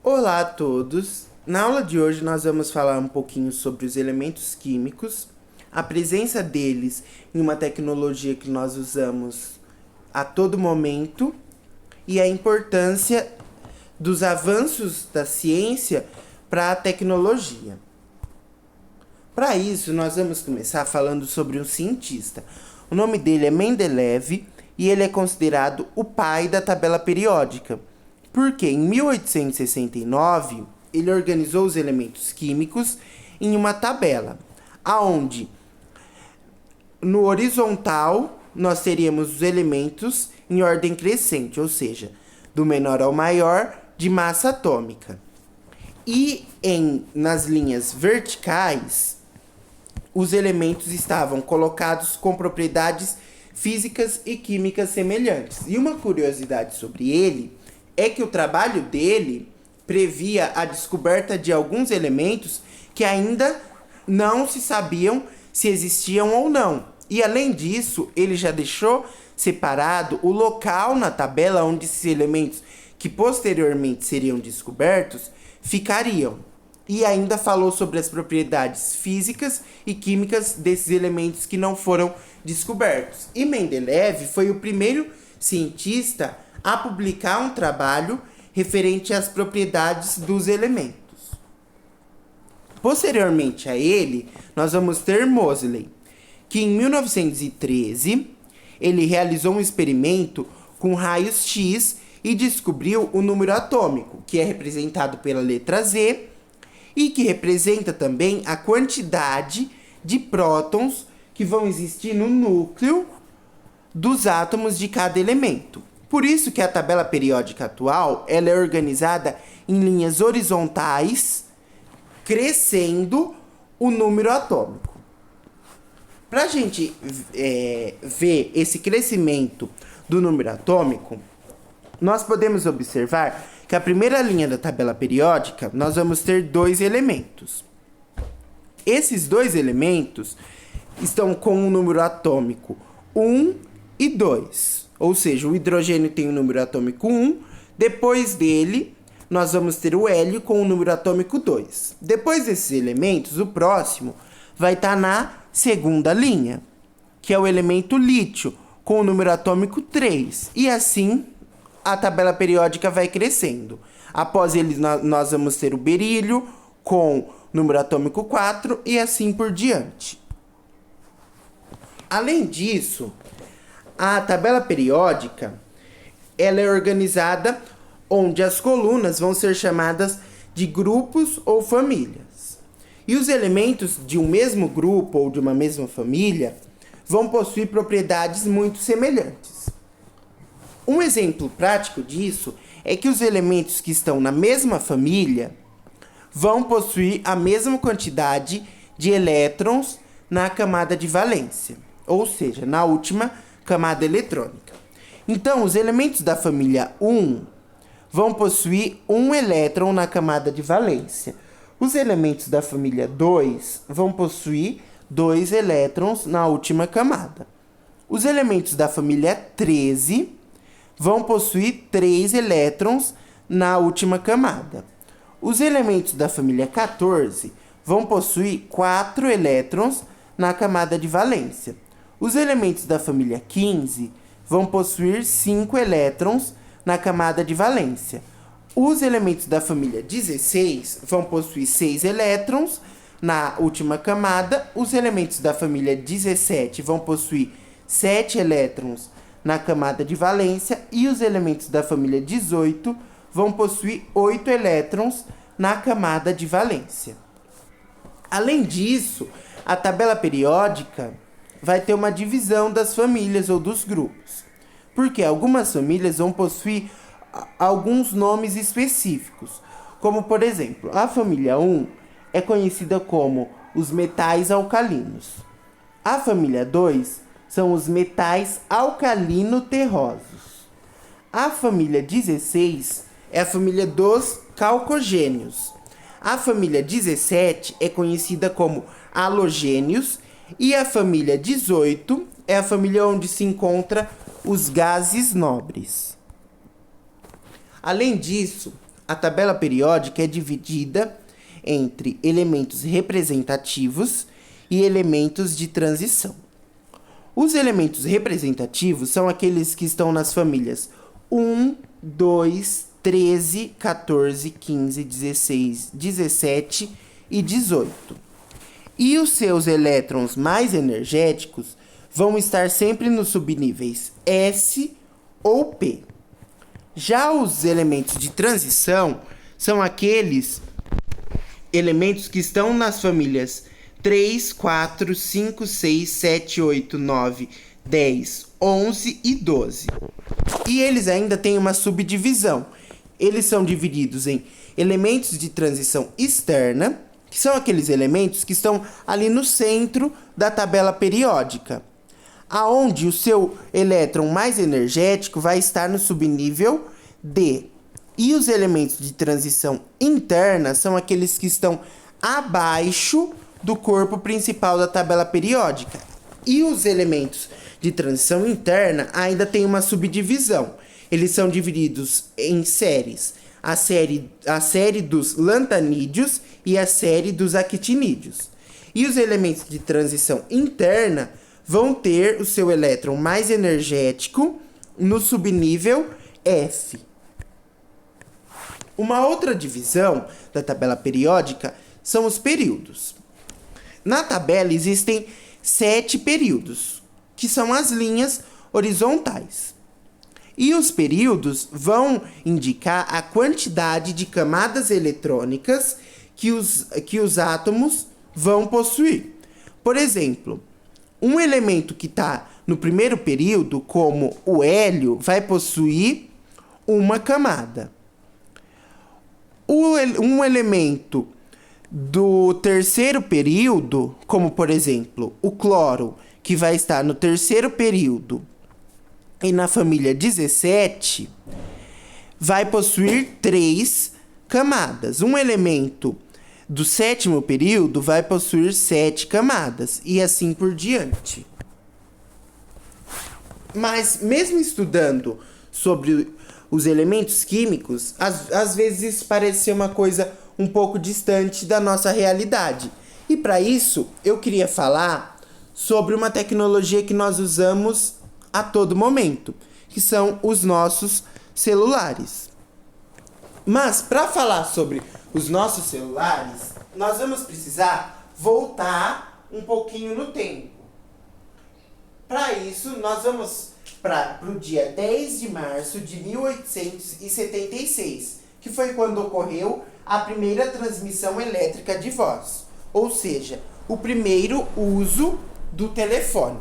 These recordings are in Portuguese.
Olá a todos! Na aula de hoje nós vamos falar um pouquinho sobre os elementos químicos, a presença deles em uma tecnologia que nós usamos a todo momento e a importância dos avanços da ciência para a tecnologia. Para isso, nós vamos começar falando sobre um cientista. O nome dele é Mendeleev e ele é considerado o pai da tabela periódica, porque em 1869 ele organizou os elementos químicos em uma tabela, aonde no horizontal nós teríamos os elementos em ordem crescente, ou seja, do menor ao maior de massa atômica. E nas linhas verticais, os elementos estavam colocados com propriedades físicas e químicas semelhantes. E uma curiosidade sobre ele é que o trabalho dele previa a descoberta de alguns elementos que ainda não se sabiam se existiam ou não. E além disso, ele já deixou separado o local na tabela onde esses elementos que posteriormente seriam descobertos ficariam. E ainda falou sobre as propriedades físicas e químicas desses elementos que não foram descobertos. E Mendeleev foi o primeiro cientista a publicar um trabalho referente às propriedades dos elementos. Posteriormente a ele, nós vamos ter Moseley, que em 1913 ele realizou um experimento com raios X e descobriu o número atômico, que é representado pela letra Z, e que representa também a quantidade de prótons que vão existir no núcleo dos átomos de cada elemento. Por isso que a tabela periódica atual ela é organizada em linhas horizontais, crescendo o número atômico. Para a gente ver esse crescimento do número atômico, nós podemos observar que a primeira linha da tabela periódica, nós vamos ter dois elementos. Esses dois elementos estão com um número atômico 1 e 2. Ou seja, o hidrogênio tem o número atômico 1, depois dele nós vamos ter o hélio com o número atômico 2. Depois desses elementos, o próximo vai estar na segunda linha, que é o elemento lítio, com o número atômico 3. E assim a tabela periódica vai crescendo. Após ele, nós vamos ter o berílio com número atômico 4 e assim por diante. Além disso, a tabela periódica ela é organizada onde as colunas vão ser chamadas de grupos ou famílias. E os elementos de um mesmo grupo ou de uma mesma família vão possuir propriedades muito semelhantes. Um exemplo prático disso é que os elementos que estão na mesma família vão possuir a mesma quantidade de elétrons na camada de valência, ou seja, na última camada eletrônica. Então, os elementos da família 1 vão possuir um elétron na camada de valência. Os elementos da família 2 vão possuir 2 elétrons na última camada. Os elementos da família 13 vão possuir 3 elétrons na última camada. Os elementos da família 14 vão possuir 4 elétrons na camada de valência. Os elementos da família 15 vão possuir 5 elétrons na camada de valência. Os elementos da família 16 vão possuir 6 elétrons na última camada. Os elementos da família 17 vão possuir 7 elétrons na camada de valência. E os elementos da família 18 vão possuir 8 elétrons na camada de valência. Além disso, a tabela periódica vai ter uma divisão das famílias ou dos grupos, porque algumas famílias vão possuir alguns nomes específicos, como por exemplo, a família 1 é conhecida como os metais alcalinos. A família 2 são os metais alcalino-terrosos. A família 16 é a família dos calcogênios. A família 17 é conhecida como halogênios. E a família 18 é a família onde se encontra os gases nobres. Além disso, a tabela periódica é dividida entre elementos representativos e elementos de transição. Os elementos representativos são aqueles que estão nas famílias 1, 2, 13, 14, 15, 16, 17 e 18. E os seus elétrons mais energéticos vão estar sempre nos subníveis S ou P. Já os elementos de transição são aqueles elementos que estão nas famílias 3, 4, 5, 6, 7, 8, 9, 10, 11 e 12. E eles ainda têm uma subdivisão. Eles são divididos em elementos de transição externa, que são aqueles elementos que estão ali no centro da tabela periódica, aonde o seu elétron mais energético vai estar no subnível D. E os elementos de transição interna são aqueles que estão abaixo do corpo principal da tabela periódica. E os elementos de transição interna ainda têm uma subdivisão. Eles são divididos em séries. A série dos lantanídeos e a série dos actinídeos. E os elementos de transição interna vão ter o seu elétron mais energético no subnível F. Uma outra divisão da tabela periódica são os períodos. Na tabela existem 7 períodos, que são as linhas horizontais. E os períodos vão indicar a quantidade de camadas eletrônicas que os átomos vão possuir. Por exemplo, um elemento que está no primeiro período, como o hélio, vai possuir uma camada. Um elemento do terceiro período, como por exemplo o cloro, que vai estar no terceiro período e na família 17, vai possuir 3 camadas. Um elemento do sétimo período vai possuir 7 camadas e assim por diante. Mas mesmo estudando sobre os elementos químicos, às vezes isso parece ser uma coisa um pouco distante da nossa realidade. E para isso, eu queria falar sobre uma tecnologia que nós usamos a todo momento, que são os nossos celulares. Mas para falar sobre os nossos celulares, nós vamos precisar voltar um pouquinho no tempo. Para isso, nós vamos para o dia 10 de março de 1876, que foi quando ocorreu a primeira transmissão elétrica de voz, ou seja, o primeiro uso do telefone.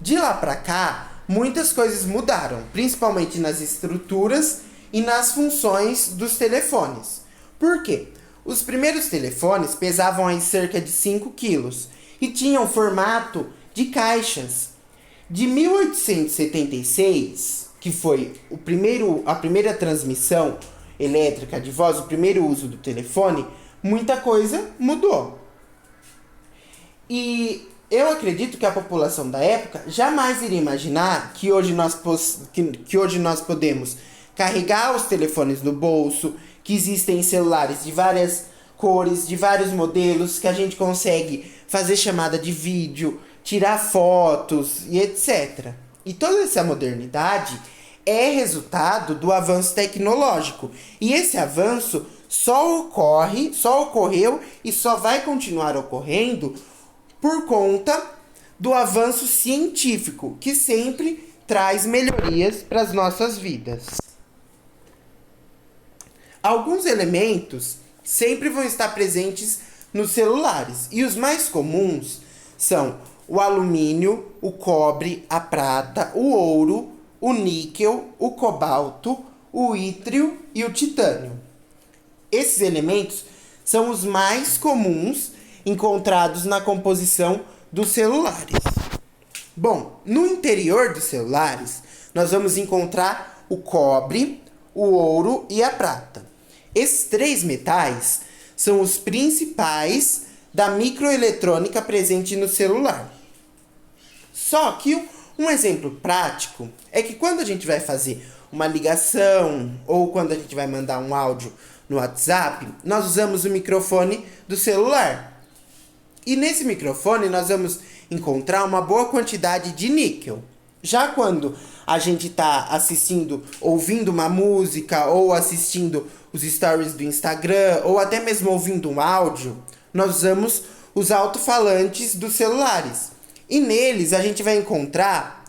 De lá para cá, muitas coisas mudaram, principalmente nas estruturas e nas funções dos telefones. Por quê? Os primeiros telefones pesavam aí cerca de 5 quilos e tinham formato de caixas. De 1876, que foi a primeira transmissão elétrica de voz, o primeiro uso do telefone, muita coisa mudou. E eu acredito que a população da época jamais iria imaginar que hoje nós podemos carregar os telefones no bolso, que existem celulares de várias cores, de vários modelos, que a gente consegue fazer chamada de vídeo, tirar fotos e etc. E toda essa modernidade é resultado do avanço tecnológico. E esse avanço só ocorreu e só vai continuar ocorrendo por conta do avanço científico, que sempre traz melhorias para as nossas vidas. Alguns elementos sempre vão estar presentes nos celulares, e os mais comuns são o alumínio, o cobre, a prata, o ouro, o níquel, o cobalto, o ítrio e o titânio. Esses elementos são os mais comuns encontrados na composição dos celulares. Bom, no interior dos celulares, nós vamos encontrar o cobre, o ouro e a prata. Esses 3 metais são os principais da microeletrônica presente no celular. Só que um exemplo prático é que quando a gente vai fazer uma ligação ou quando a gente vai mandar um áudio no WhatsApp, nós usamos o microfone do celular. E nesse microfone nós vamos encontrar uma boa quantidade de níquel. Já quando a gente está assistindo, ouvindo uma música ou assistindo os stories do Instagram ou até mesmo ouvindo um áudio, nós usamos os alto-falantes dos celulares. E neles a gente vai encontrar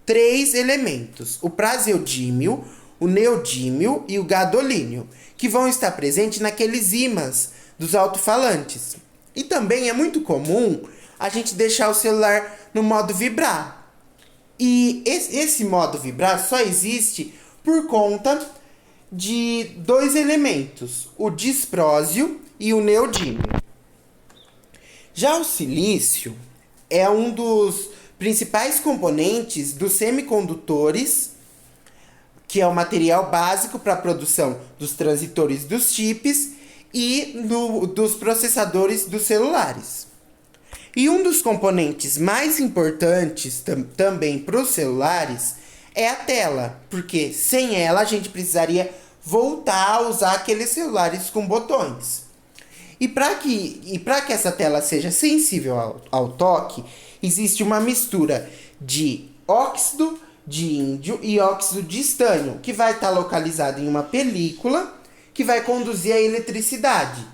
3 elementos: o praseodímio, o neodímio e o gadolínio, que vão estar presentes naqueles ímãs dos alto-falantes. E também é muito comum a gente deixar o celular no modo vibrar. E esse modo vibrar só existe por conta de 2 elementos, o disprósio e o neodímio. Já o silício é um dos principais componentes dos semicondutores, que é o material básico para a produção dos transitores dos chips e dos processadores dos celulares. E um dos componentes mais importantes também para os celulares é a tela, porque sem ela a gente precisaria voltar a usar aqueles celulares com botões. E para que essa tela seja sensível ao toque, existe uma mistura de óxido de índio e óxido de estânio, que vai estar localizado em uma película que vai conduzir a eletricidade.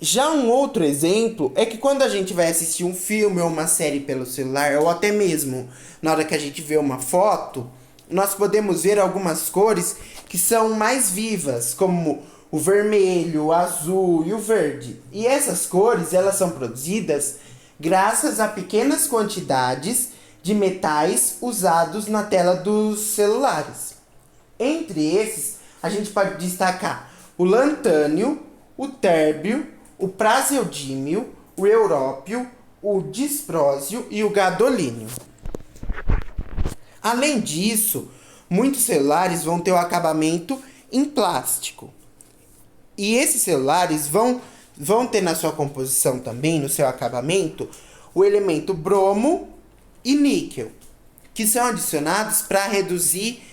Já um outro exemplo é que quando a gente vai assistir um filme ou uma série pelo celular, ou até mesmo na hora que a gente vê uma foto, nós podemos ver algumas cores que são mais vivas, como o vermelho, o azul e o verde. E essas cores, elas são produzidas graças a pequenas quantidades de metais usados na tela dos celulares. Entre esses, a gente pode destacar o lantânio, o térbio, o praseodímio, o európio, o disprósio e o gadolínio. Além disso, muitos celulares vão ter o acabamento em plástico. E esses celulares vão ter na sua composição também, no seu acabamento, o elemento bromo e níquel, que são adicionados para reduzir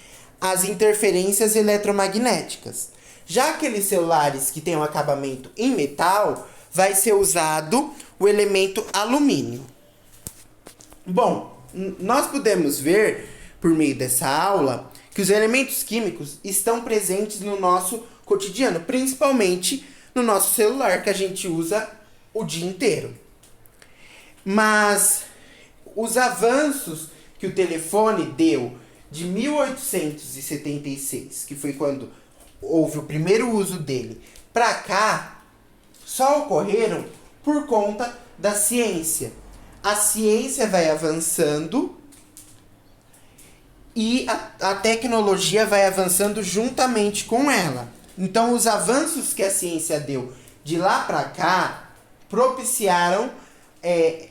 as interferências eletromagnéticas. Já aqueles celulares que têm um acabamento em metal, vai ser usado o elemento alumínio. Bom, nós podemos ver, por meio dessa aula, que os elementos químicos estão presentes no nosso cotidiano, principalmente no nosso celular, que a gente usa o dia inteiro. Mas os avanços que o telefone deu de 1876, que foi quando houve o primeiro uso dele, para cá, só ocorreram por conta da ciência. A ciência vai avançando e a tecnologia vai avançando juntamente com ela. Então, os avanços que a ciência deu de lá para cá propiciaram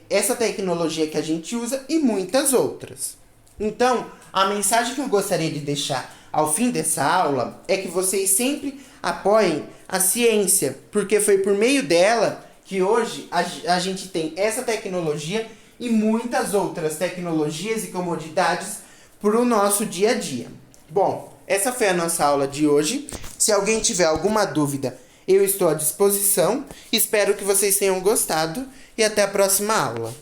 essa tecnologia que a gente usa e muitas outras. Então, a mensagem que eu gostaria de deixar ao fim dessa aula é que vocês sempre apoiem a ciência, porque foi por meio dela que hoje a gente tem essa tecnologia e muitas outras tecnologias e comodidades para o nosso dia a dia. Bom, essa foi a nossa aula de hoje. Se alguém tiver alguma dúvida, eu estou à disposição. Espero que vocês tenham gostado e até a próxima aula.